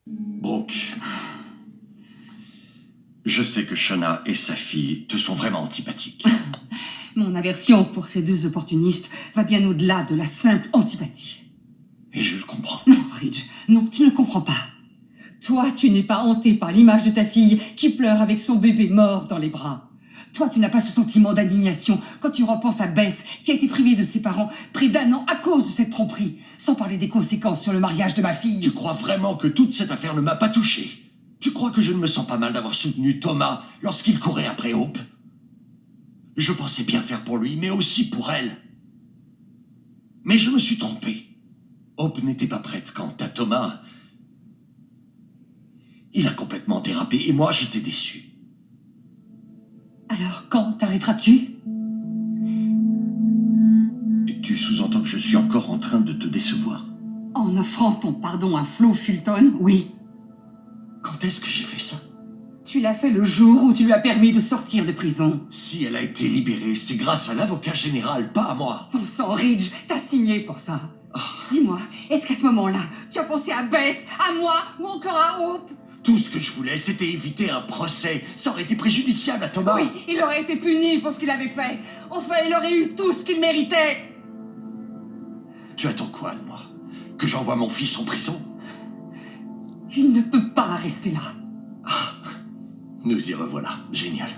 Brooke, je sais que Shona et sa fille te sont vraiment antipathiques. Mon aversion pour ces deux opportunistes va bien au-delà de la simple antipathie. Et je le comprends. Non, Ridge, non, tu ne comprends pas. Toi, tu n'es pas hanté par l'image de ta fille qui pleure avec son bébé mort dans les bras. Toi, tu n'as pas ce sentiment d'indignation quand tu repenses à Bess, qui a été privée de ses parents près d'1 an à cause de cette tromperie, sans parler des conséquences sur le mariage de ma fille. Tu crois vraiment que toute cette affaire ne m'a pas touché? Tu crois que je ne me sens pas mal d'avoir soutenu Thomas lorsqu'il courait après Hope? Je pensais bien faire pour lui, mais aussi pour elle. Mais je me suis trompé. Hope n'était pas prête quant à Thomas. Il a complètement dérapé et moi, j'étais déçu. Alors, quand t'arrêteras-tu? Et tu sous-entends que je suis encore en train de te décevoir? En offrant ton pardon à Flo Fulton, oui. Quand est-ce que j'ai fait ça? Tu l'as fait le jour où tu lui as permis de sortir de prison. Si elle a été libérée, c'est grâce à l'avocat général, pas à moi. Bon sang, Ridge, t'as signé pour ça. Dis-moi, est-ce qu'à ce moment-là, tu as pensé à Bess, à moi ou encore à Hope? Tout ce que je voulais, c'était éviter un procès. Ça aurait été préjudiciable à Thomas. Oui, il aurait été puni pour ce qu'il avait fait. Enfin, il aurait eu tout ce qu'il méritait. Tu attends quoi de moi? Que j'envoie mon fils en prison? Il ne peut pas rester là. Nous y revoilà. Génial.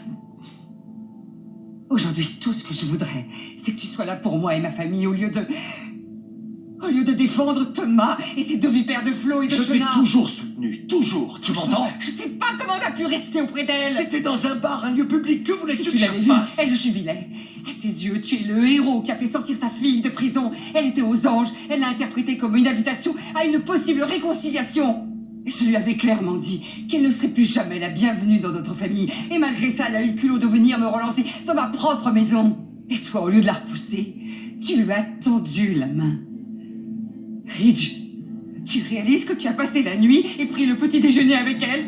Aujourd'hui, tout ce que je voudrais, c'est que tu sois là pour moi et ma famille au lieu de défendre Thomas et ses deux vipères de Flo et de Je t'ai Shona. toujours soutenu. Toujours. Tu m'entends? Je sais pas comment t'as pu rester auprès d'elle. C'était dans un bar, un lieu public. Que Si voulais-tu tu que je l'avais vue, fasse? elle jubilait. À ses yeux, tu es le héros qui a fait sortir sa fille de prison. Elle était aux anges. Elle l'a interprété comme une invitation à une possible réconciliation. Et je lui avais clairement dit qu'elle ne serait plus jamais la bienvenue dans notre famille. Et malgré ça, elle a eu le culot de venir me relancer dans ma propre maison. Et toi, au lieu de la repousser, tu lui as tendu la main. Ridge, tu réalises que tu as passé la nuit et pris le petit déjeuner avec elle?